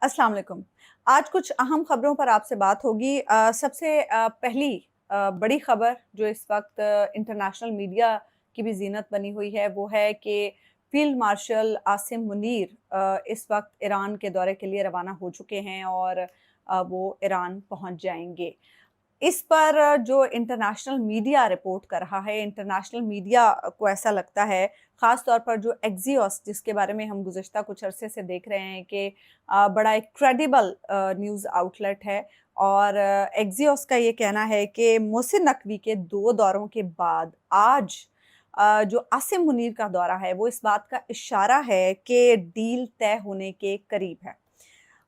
अस्सलाम वालेकुम। आज कुछ अहम खबरों पर आपसे बात होगी। सबसे पहली बड़ी खबर जो इस वक्त इंटरनेशनल मीडिया की भी ज़ीनत बनी हुई है वो है कि फ़ील्ड मार्शल आसिम मुनीर इस वक्त ईरान के दौरे के लिए रवाना हो चुके हैं और वो ईरान पहुंच जाएंगे। इस पर जो इंटरनेशनल मीडिया रिपोर्ट कर रहा है, इंटरनेशनल मीडिया को ऐसा लगता है, ख़ास तौर पर जो एक्सियोस जिसके बारे में हम गुज़िश्ता कुछ अरसे से देख रहे हैं कि बड़ा एक क्रेडिबल न्यूज़ आउटलेट है और एक्सियोस का ये कहना है कि मोहसिन नकवी के 2 दौरों के बाद आज जो आसिम मुनीर का दौरा है वो इस बात का इशारा है कि डील तय होने के करीब है।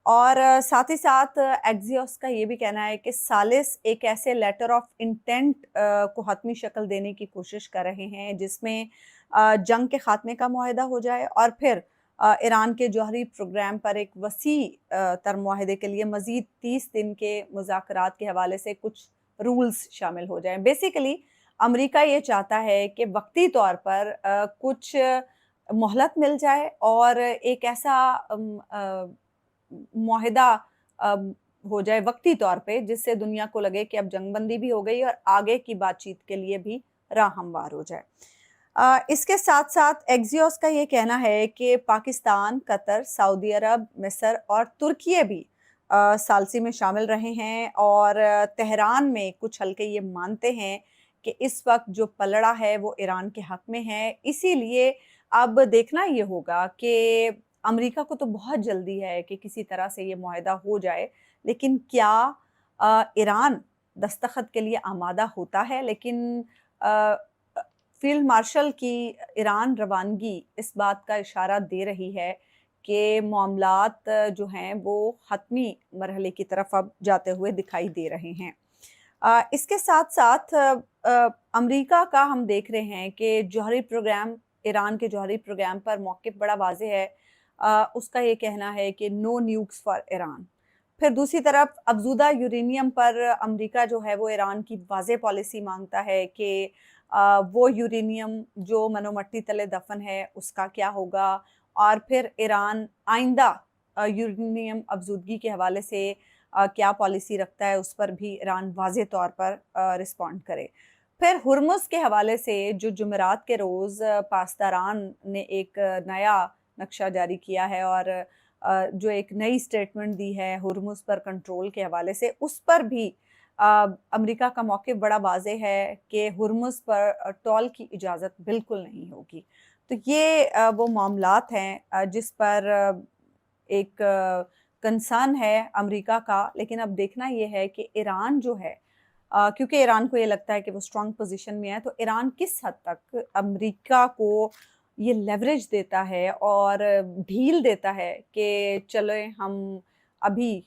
और साथ ही साथ एक्सियोस का ये भी कहना है कि सालिस एक ऐसे लेटर ऑफ इंटेंट को हतमी शक्ल देने की कोशिश कर रहे हैं जिसमें जंग के खात्मे का मुआहदा हो जाए और फिर ईरान के जौहरी प्रोग्राम पर एक वसी तर मुआहदे के लिए मज़ीद 30 दिन के मुज़ाकरात के हवाले से कुछ रूल्स शामिल हो जाएं। बेसिकली अमेरिका ये चाहता है कि वक्ती तौर पर कुछ मोहलत मिल जाए और एक ऐसा मुआहिदा हो जाए वक्ती तौर पे जिससे दुनिया को लगे कि अब जंगबंदी भी हो गई और आगे की बातचीत के लिए भी राह हमवार हो जाए। इसके साथ साथ एक्सियोस का ये कहना है कि पाकिस्तान, कतर, सऊदी अरब, मिस्र और तुर्की भी सालसी में शामिल रहे हैं और तेहरान में कुछ हल्के ये मानते हैं कि इस वक्त जो पलड़ा है वो ईरान के हक में है। इसीलिए अब देखना ये होगा कि अमेरिका को तो बहुत जल्दी है कि किसी तरह से ये मुआहदा हो जाए, लेकिन क्या ईरान दस्तखत के लिए आमादा होता है? लेकिन अ, फील्ड मार्शल की ईरान रवानगी इस बात का इशारा दे रही है कि मामलात जो हैं वो हतमी मरहले की तरफ अब जाते हुए दिखाई दे रहे हैं। इसके साथ साथ अमेरिका का हम देख रहे हैं कि जौहरी प्रोग्राम, ईरान के जौहरी प्रोग्राम पर मौक़िफ़ बड़ा वाज़ेह है। उसका ये कहना है कि नो न्यूक्स फॉर ईरान। फिर दूसरी तरफ अफज़ूदा यूरेनियम पर अमेरिका जो है वो ईरान की वाज़ेह पॉलिसी मांगता है कि वो यूरेनियम जो मनो-मट्टी तले दफ़न है उसका क्या होगा? और फिर ईरान आइंदा यूरेनियम अफज़ूदगी के हवाले से क्या पॉलिसी रखता है उस पर भी ईरान वाज़ेह तौर पर रिस्पॉन्ड करे। फिर हुर्मुज़ के हवाले से जो जुमेरात के रोज़ पासदारान ने एक नया नक्शा जारी किया है और जो एक नई स्टेटमेंट दी है हुर्मुज़ पर कंट्रोल के हवाले से, उस पर भी अमेरिका का मौक़िफ़ बड़ा वाज़ेह है कि हुर्मुज़ पर टॉल की इजाज़त बिल्कुल नहीं होगी। तो ये वो मामलात हैं जिस पर एक कंसर्न है अमेरिका का, लेकिन अब देखना ये है कि ईरान जो है क्योंकि ईरान को ये लगता है कि वो स्ट्रॉन्ग पोजीशन में है, तो ईरान किस हद तक अमेरिका को ये लेवरेज देता है और ढील देता है कि चलो हम अभी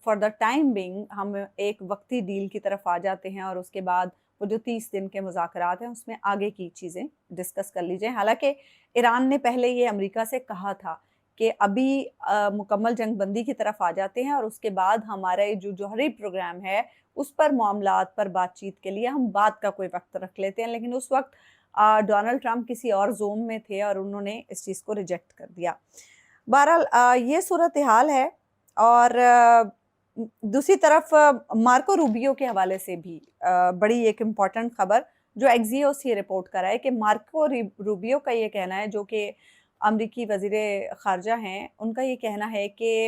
फॉर द टाइम बिंग हम एक वक्ती डील की तरफ आ जाते हैं और उसके बाद वो जो 30 दिन के मुज़ाकरात हैं उसमें आगे की चीज़ें डिस्कस कर लीजिए। हालांकि ईरान ने पहले ये अमेरिका से कहा था कि अभी मुकम्मल जंग बंदी की तरफ आ जाते हैं और उसके बाद हमारा जो जौहरी प्रोग्राम है उस पर मामलात पर बातचीत के लिए हम बात का कोई वक्त रख लेते हैं, लेकिन उस वक्त डोनाल्ड ट्रंप किसी और जोन में थे और उन्होंने इस चीज़ को रिजेक्ट कर दिया। बहरहाल ये सूरत हाल है और दूसरी तरफ मार्को रूबियो के हवाले से भी बड़ी एक इम्पॉर्टेंट खबर जो एक्सियोस ये रिपोर्ट कर रहा है कि मार्को रूबियो का ये कहना है, जो कि अमरीकी वज़ीर ख़ारजा हैं, उनका ये कहना है कि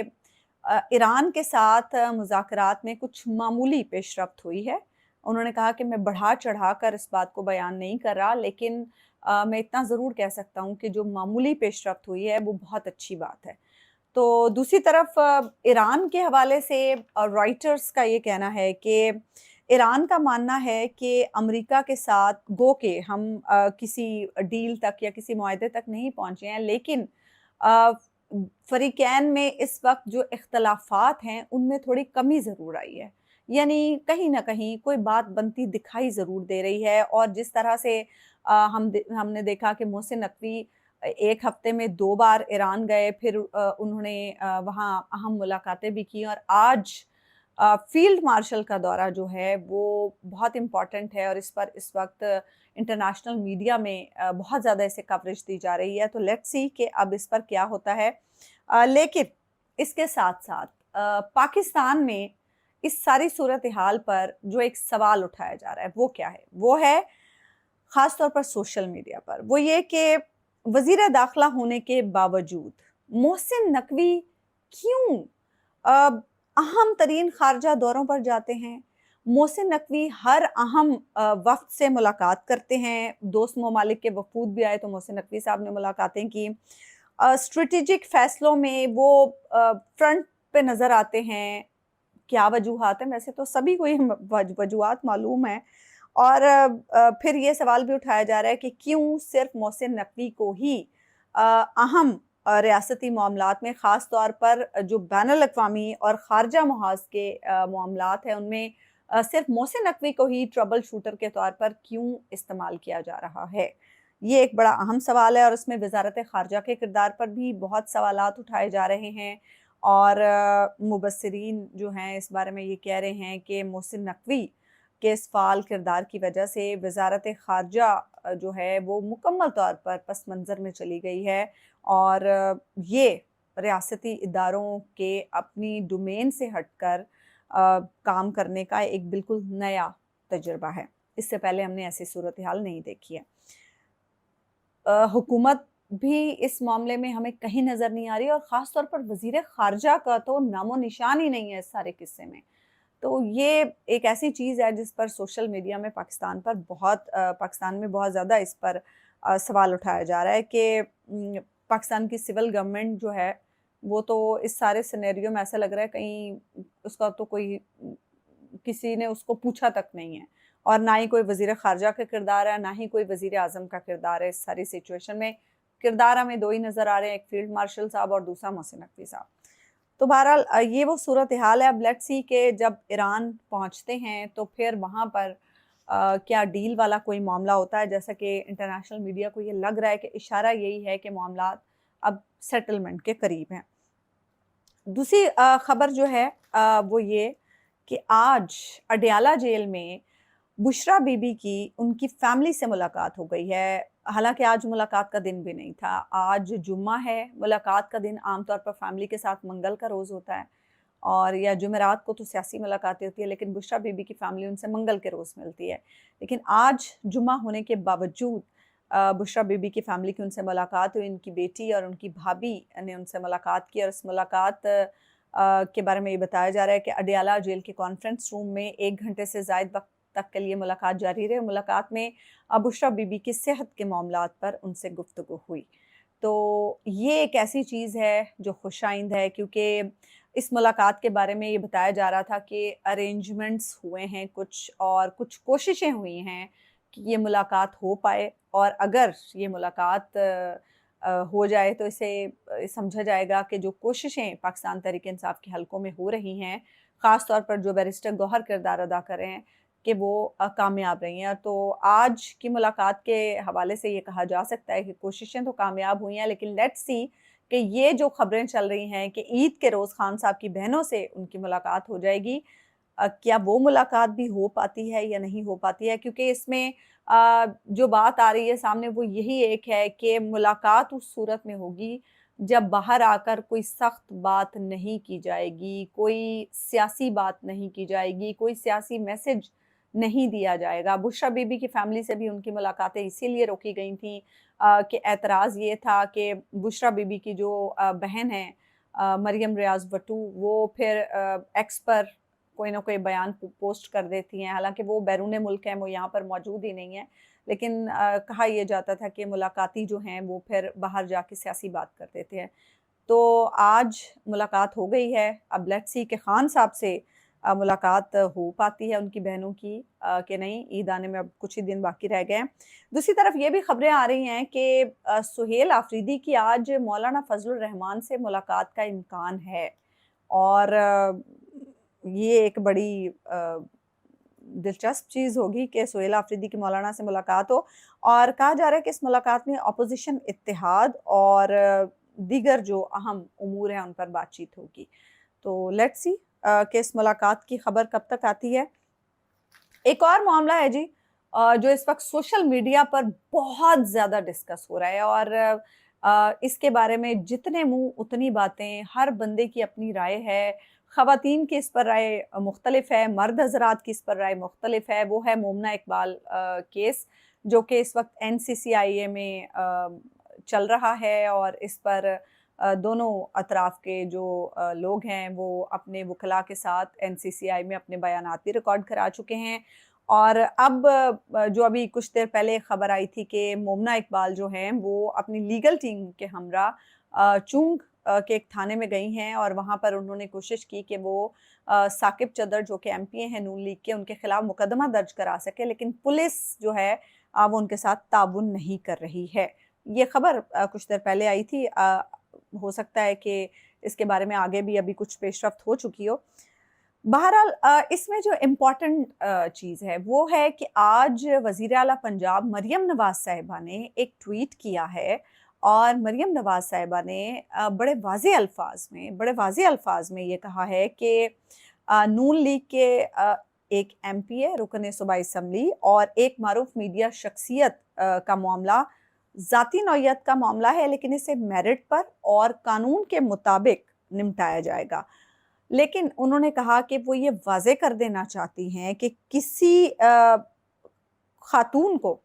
ईरान के साथ मुज़ाकरात में कुछ मामूली पेशरफ्त हुई है। उन्होंने कहा कि मैं बढ़ा-चढ़ा कर इस बात को बयान नहीं कर रहा, लेकिन मैं इतना ज़रूर कह सकता हूँ कि जो मामूली पेशरफ्त हुई है वो बहुत अच्छी बात है। तो दूसरी तरफ ईरान के हवाले से रॉयटर्स का ये कहना है कि ईरान का मानना है कि अमेरिका के साथ गो के हम किसी डील तक या किसी मुआहदे तक नहीं पहुँचे हैं, लेकिन अ, फ़रीक़ैन में इस वक्त जो इख्तलाफात हैं उनमें थोड़ी कमी ज़रूर आई है। यानी कहीं न कहीं कोई बात बनती दिखाई ज़रूर दे रही है और जिस तरह से हमने देखा कि मोहसिन नकवी एक हफ्ते में 2 बार ईरान गए, फिर उन्होंने वहाँ अहम मुलाकातें भी की और आज फील्ड मार्शल का दौरा जो है वो बहुत इम्पॉर्टेंट है और इस पर इस वक्त इंटरनेशनल मीडिया में बहुत ज़्यादा इसे कवरेज दी जा रही है। तो लेट्स सी कि अब इस पर क्या होता है। लेकिन اس کے ساتھ ساتھ پاکستان میں اس ساری صورتحال پر جو ایک سوال اٹھایا جا رہا ہے وہ کیا ہے؟ وہ ہے خاص طور پر سوشل میڈیا پر، وہ یہ کہ وزیر داخلہ ہونے کے باوجود محسن نقوی کیوں اہم ترین خارجہ دوروں پر جاتے ہیں؟ محسن نقوی ہر اہم وفد سے ملاقات کرتے ہیں، دوست ممالک کے وفود بھی آئے تو محسن نقوی صاحب نے ملاقاتیں کی، اسٹریٹجک فیصلوں میں وہ فرنٹ پہ نظر آتے ہیں۔ کیا وجوہات ہیں؟ ویسے تو سبھی کو یہ وجوہات معلوم ہیں، اور پھر یہ سوال بھی اٹھایا جا رہا ہے کہ کیوں صرف محسن نقوی کو ہی اہم ریاستی معاملات میں، خاص طور پر جو بین الاقوامی اور خارجہ محاذ کے معاملات ہیں ان میں صرف محسن نقوی کو ہی ٹربل شوٹر کے طور پر کیوں استعمال کیا جا رہا ہے؟ یہ ایک بڑا اہم سوال ہے، اور اس میں وزارت خارجہ کے کردار پر بھی بہت سوالات اٹھائے جا رہے ہیں، اور مبصرین جو ہیں اس بارے میں یہ کہہ رہے ہیں کہ محسن نقوی کے اس فعال کردار کی وجہ سے وزارت خارجہ جو ہے وہ مکمل طور پر پس منظر میں چلی گئی ہے، اور یہ ریاستی اداروں کے اپنی ڈومین سے ہٹ کر کام کرنے کا ایک بالکل نیا تجربہ ہے۔ اس سے پہلے ہم نے ایسی صورتحال نہیں دیکھی ہے۔ حکومت بھی اس معاملے میں ہمیں کہیں نظر نہیں آ رہی، اور خاص طور پر وزیر خارجہ کا تو نام و نشان ہی نہیں ہے اس سارے قصے میں۔ تو یہ ایک ایسی چیز ہے جس پر سوشل میڈیا میں پاکستان میں بہت زیادہ اس پر سوال اٹھایا جا رہا ہے کہ پاکستان کی سول گورنمنٹ جو ہے وہ تو اس سارے سینیریو میں ایسا لگ رہا ہے کہیں اس کا تو کوئی کسی نے اس کو پوچھا تک نہیں ہے، اور نہ ہی کوئی وزیر خارجہ کا کردار ہے، نہ ہی کوئی وزیر اعظم کا کردار ہے۔ اس ساری سچویشن میں کردار ہمیں دو ہی نظر آ رہے ہیں، ایک فیلڈ مارشل صاحب اور دوسرا محسن نقوی صاحب۔ تو بہرحال یہ وہ صورتحال ہے۔ اب لیٹس سی کہ جب ایران پہنچتے ہیں تو پھر وہاں پر کیا ڈیل والا کوئی معاملہ ہوتا ہے، جیسا کہ انٹرنیشنل میڈیا کو یہ لگ رہا ہے کہ اشارہ یہی ہے کہ معاملات اب سیٹلمنٹ کے قریب ہیں۔ دوسری خبر جو ہے وہ یہ کہ آج اڈیالہ جیل میں بشرا بی بی کی ان کی فیملی سے ملاقات ہو گئی ہے، حالانکہ آج ملاقات کا دن بھی نہیں تھا۔ آج جمعہ ہے، ملاقات کا دن عام طور پر فیملی کے ساتھ منگل کا روز ہوتا ہے، اور یا جمعرات کو تو سیاسی ملاقاتیں ہوتی ہیں، لیکن بشرا بی بی کی فیملی ان سے منگل کے روز ملتی ہے۔ لیکن آج جمعہ ہونے کے باوجود بشرا بی بی کی فیملی کی ان سے ملاقات ہوئی، ان کی بیٹی اور ان کی بھابھی نے ان سے ملاقات کی، اور اس ملاقات کے بارے میں یہ بتایا جا رہا ہے کہ اڈیالہ جیل کے کانفرنس روم میں 1 گھنٹے سے زائد وقت تک کے لیے ملاقات جاری رہی۔ ملاقات میں بشرا بی بی کی صحت کے معاملات پر ان سے گفتگو ہوئی۔ تو یہ ایک ایسی چیز ہے جو خوش آئند ہے، کیونکہ اس ملاقات کے بارے میں یہ بتایا جا رہا تھا کہ ارینجمنٹس ہوئے ہیں کچھ، اور کچھ کوششیں ہوئی ہیں کہ یہ ملاقات ہو پائے، اور اگر یہ ملاقات ہو جائے تو اسے سمجھا جائے گا کہ جو کوششیں پاکستان تحریک انصاف کے حلقوں میں ہو رہی ہیں، خاص طور پر جو بیرسٹر گوہر کردار ادا کر رہے ہیں، کہ وہ کامیاب رہی ہیں۔ تو آج کی ملاقات کے حوالے سے یہ کہا جا سکتا ہے کہ کوششیں تو کامیاب ہوئی ہیں، لیکن لیٹس سی کہ یہ جو خبریں چل رہی ہیں کہ عید کے روز خان صاحب کی بہنوں سے ان کی ملاقات ہو جائے گی، کیا وہ ملاقات بھی ہو پاتی ہے یا نہیں ہو پاتی ہے؟ کیونکہ اس میں جو بات آ رہی ہے سامنے وہ یہی ایک ہے کہ ملاقات اس صورت میں ہوگی جب باہر آ کر کوئی سخت بات نہیں کی جائے گی، کوئی سیاسی بات نہیں کی جائے گی، کوئی سیاسی میسج نہیں دیا جائے گا۔ بشرا بی بی کی فیملی سے بھی ان کی ملاقاتیں اسی لیے روکی گئی تھیں کہ اعتراض یہ تھا کہ بشرا بی بی کی جو بہن ہیں مریم ریاض بٹو، وہ پھر ایکس پر کوئی نہ کوئی بیان پوسٹ کر دیتی ہیں، حالانکہ وہ بیرون ملک ہیں، وہ یہاں پر موجود ہی نہیں ہیں، لیکن کہا یہ جاتا تھا کہ ملاقاتی جو ہیں وہ پھر باہر جا کے سیاسی بات کر دیتے ہیں۔ تو آج ملاقات ہو گئی ہے، اب لیٹس سی کہ خان صاحب سے ملاقات ہو پاتی ہے ان کی بہنوں کی کہ نہیں۔ عید آنے میں اب کچھ ہی دن باقی رہ گئے ہیں۔ دوسری طرف یہ بھی خبریں آ رہی ہیں کہ سہیل آفریدی کی آج مولانا فضل الرحمان سے ملاقات کا امکان ہے، اور یہ ایک بڑی دلچسپ چیز ہوگی کہ سہیل آفریدی کی مولانا سے ملاقات ہو، اور کہا جا رہا ہے کہ اس ملاقات میں اپوزیشن اتحاد اور دیگر جو اہم امور ہیں ان پر بات چیت ہوگی۔ تو لیٹس سی کہ اس ملاقات کی خبر کب تک آتی ہے۔ ایک اور معاملہ ہے جی جو اس وقت سوشل میڈیا پر بہت زیادہ ڈسکس ہو رہا ہے، اور इसके बारे में जितने मुंह उतनी बातें, हर बंदे की अपनी राय है। ख़वातीन की इस पर राय मुख्तलिफ है, मर्द हजरात की इस पर राय मुख्तलिफ है। वो है मोमना इकबाल केस, जो कि इस वक्त NCCIA में चल रहा है, और इस पर दोनों अतराफ़ के जो लोग हैं वो अपने वकला के साथ NCCI में अपने बयानात भी रिकॉर्ड करा चुके हैं। और अब जो अभी कुछ देर पहले खबर आई थी कि मोमना इकबाल जो हैं वो अपनी लीगल टीम के हमरा चुंग के एक थाने में गई हैं, और वहाँ पर उन्होंने कोशिश की कि वो साकिब चदर जो कि MPA हैं नून लीग के, उनके खिलाफ मुकदमा दर्ज करा सके, लेकिन पुलिस जो है वो उनके साथ ताउन नहीं कर रही है। ये खबर कुछ देर पहले आई थी। हो सकता है कि इसके बारे में आगे भी अभी कुछ पेशरफ्त हो चुकी हो। बहरहाल इसमें जो इम्पोर्टेंट चीज़ है वो है कि आज वज़ीर आला पंजाब मरियम नवाज साहिबा ने एक ट्वीट किया है, और मरियम नवाज साहिबा ने बड़े वाज़े अल्फाज में ये कहा है कि नून लीग के एक MPA रुकन सूबाई असम्बली और एक मारूफ मीडिया शख्सियत का मामला ज़ाती नौयत का मामला है, लेकिन इसे मेरिट पर और कानून के मुताबिक निपटाया जाएगा। लेकिन उन्होंने कहा कि वो ये वाज़े कर देना चाहती हैं कि किसी खातून को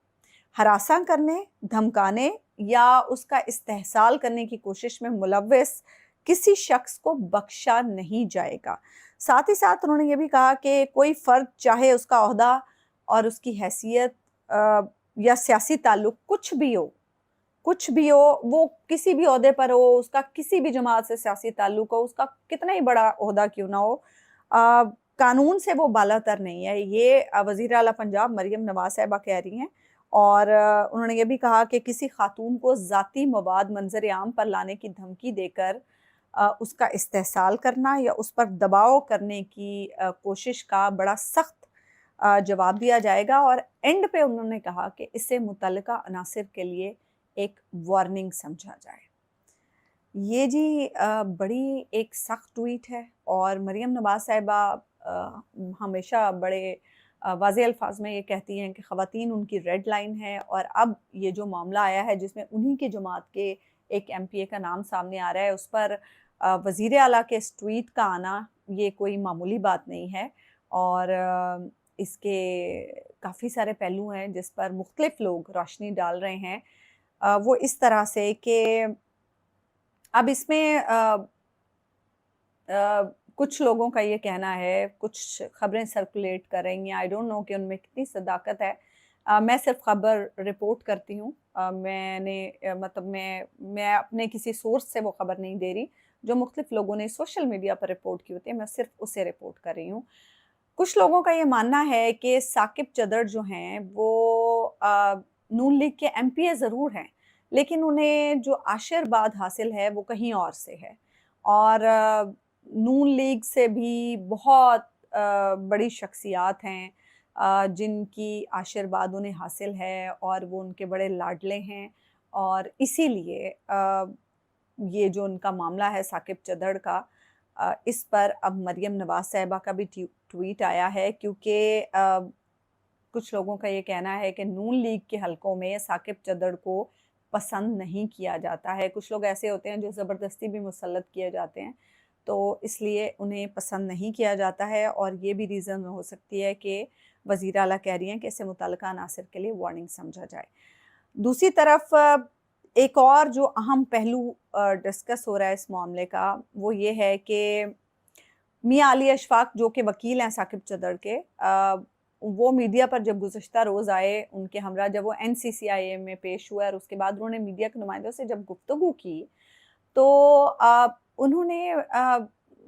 हरासा करने, धमकाने या उसका इस्तेहसाल करने की कोशिश में मुलव्वस किसी शख्स को बख्शा नहीं जाएगा। साथ ही साथ उन्होंने ये भी कहा कि कोई फ़र्द चाहे उसका ओहदा और उसकी हैसियत या सियासी ताल्लुक कुछ भी हो, वो किसी भी ओहदे पर हो, उसका किसी भी जमात से सियासी ताल्लुक हो, उसका कितना ही बड़ा ओहदा क्यों ना हो, कानून से वो बालातर नहीं है। ये वज़ीर आला पंजाब मरियम नवाज साहिबा कह रही हैं। और उन्होंने ये भी कहा कि किसी खातून को ज़ाती मवाद मंजर आम पर लाने की धमकी देकर उसका इस्तेहसाल करना या उस पर दबाव करने की कोशिश का बड़ा सख्त जवाब दिया जाएगा। और एंड पे उन्होंने कहा कि इससे मुतल्लिका अनासिर के लिए एक वार्निंग समझा जाए। ये जी बड़ी एक सख्त ट्वीट है, और मरियम नवाज साहिबा हमेशा बड़े वाज़े अल्फाज में ये कहती हैं कि ख़वातीन उनकी रेड लाइन है। और अब ये जो मामला आया है जिसमें उन्हीं की जमात के एक MPA का नाम सामने आ रहा है, उस पर वज़ीर आला के इस ट्वीट का आना ये कोई मामूली बात नहीं है। और इसके काफ़ी सारे पहलू हैं जिस पर मुख्तलिफ लोग रोशनी डाल रहे हैं। वो इस तरह से कि अब इसमें कुछ लोगों का ये कहना है, कुछ खबरें सर्कुलेट कर रही हैं, आई डोंट नो कि उनमें कितनी सदाकत है। मैं सिर्फ खबर रिपोर्ट करती हूँ। मतलब मैं अपने किसी सोर्स से वो खबर नहीं दे रही, जो मुख्तलिफ लोगों ने सोशल मीडिया पर रिपोर्ट की होती है, मैं सिर्फ उसे रिपोर्ट कर रही हूँ। कुछ लोगों का ये मानना है कि साकिब चदर जो हैं वो नून लीग के MPA ज़रूर हैं, लेकिन उन्हें जो आशीर्वाद हासिल है वो कहीं और से है। और नून लीग से भी बहुत बड़ी शख्सियात हैं जिनकी आशीर्वाद उन्हें हासिल है, और वो उनके बड़े लाडले हैं। और इसीलिए ये जो उनका मामला है साकिब चदर का, इस पर अब मरियम नवाज साहिबा का भी ट्वीट आया है, क्योंकि कुछ लोगों का ये कहना है कि नून लीग के हलकों में साकिब चदर को पसंद नहीं किया जाता है। कुछ लोग ऐसे होते हैं जो ज़बरदस्ती भी मुसल्लत किए जाते हैं, तो इसलिए उन्हें पसंद नहीं किया जाता है। और ये भी रीज़न हो सकती है कि वज़ीर आला कह रही हैं कि इससे मुतल्लिका अनासिर के लिए वार्निंग समझा जाए। दूसरी तरफ एक और जो अहम पहलू डिस्कस हो रहा है इस मामले का, वो ये है कि मियाँ अली अशफाक जो कि वकील हैं साकिब चदर के, वो मीडिया पर जब गुज़श्ता रोज़ आए उनके हमरा, जब वो NCCIA में पेश हुआ और उसके बाद उन्होंने मीडिया के नुमाइंदों से जब गुफ्तगू की, तो उन्होंने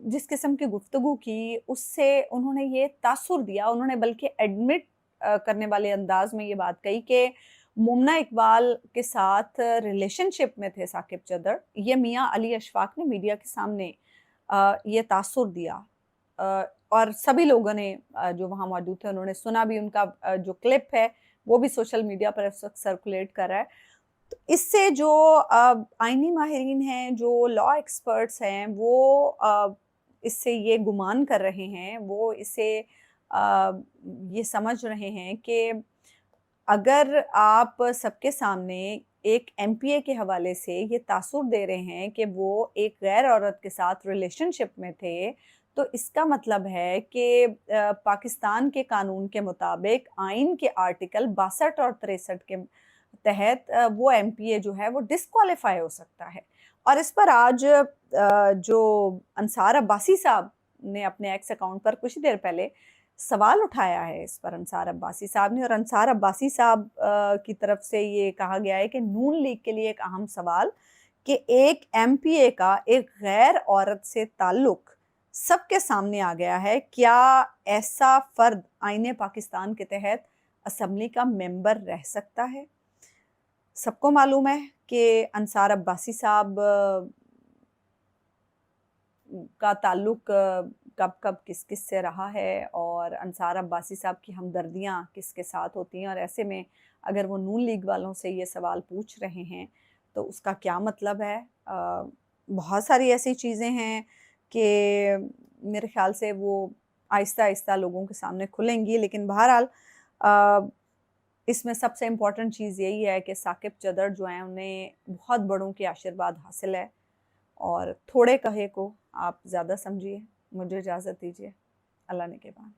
जिस किस्म की गुफ्तगू की उससे उन्होंने ये तासुर दिया, उन्होंने बल्कि एडमिट करने वाले अंदाज में ये बात कही कि मोमना इकबाल के साथ रिलेशनशिप में थे साकिब चदर। ये मियाँ अली अशफाक ने मीडिया के सामने ये तासुर दिया, और सभी लोगों ने जो वहाँ मौजूद थे उन्होंने सुना भी। उनका जो क्लिप है वो भी सोशल मीडिया पर इस वक्त सर्कुलेट कर रहा है। तो इससे जो आईनी माहिरीन हैं, जो लॉ एक्सपर्ट्स हैं, वो इससे ये गुमान कर रहे हैं, वो इसे ये समझ रहे हैं कि अगर आप सबके सामने ایک ایم پی اے کے حوالے سے یہ تاثر دے رہے ہیں کہ وہ ایک غیر عورت کے ساتھ ریلیشن شپ میں تھے، تو اس کا مطلب ہے کہ پاکستان کے قانون کے مطابق آئین کے آرٹیکل 62 اور 63 کے تحت وہ ایم پی اے جو ہے وہ ڈسکوالیفائی ہو سکتا ہے۔ اور اس پر آج جو انصار عباسی صاحب نے اپنے ایکس اکاؤنٹ پر کچھ دیر پہلے سوال اٹھایا ہے اس پر انصار عباسی صاحب نے، اور انصار عباسی صاحب کی طرف سے یہ کہا گیا ہے کہ نون لیگ کے لیے ایک اہم سوال کہ ایک ایم پی اے کا ایک غیر عورت سے تعلق سب کے سامنے آ گیا ہے، کیا ایسا فرد آئین پاکستان کے تحت اسمبلی کا ممبر رہ سکتا ہے؟ سب کو معلوم ہے کہ انصار عباسی صاحب کا تعلق کب کب کس کس سے رہا ہے، اور انصار عباسی صاحب کی ہمدردیاں کس کے ساتھ ہوتی ہیں، اور ایسے میں اگر وہ نون لیگ والوں سے یہ سوال پوچھ رہے ہیں تو اس کا کیا مطلب ہے؟ بہت ساری ایسی چیزیں ہیں کہ میرے خیال سے وہ آہستہ آہستہ لوگوں کے سامنے کھلیں گی، لیکن بہرحال اس میں سب سے امپورٹنٹ چیز یہی ہے کہ ثاقب چدر جو ہیں انہیں بہت بڑوں کے آشیرواد حاصل ہے، اور تھوڑے کہے کو آپ زیادہ سمجھیے۔ مجھے اجازت دیجیے، اللہ نگہبان۔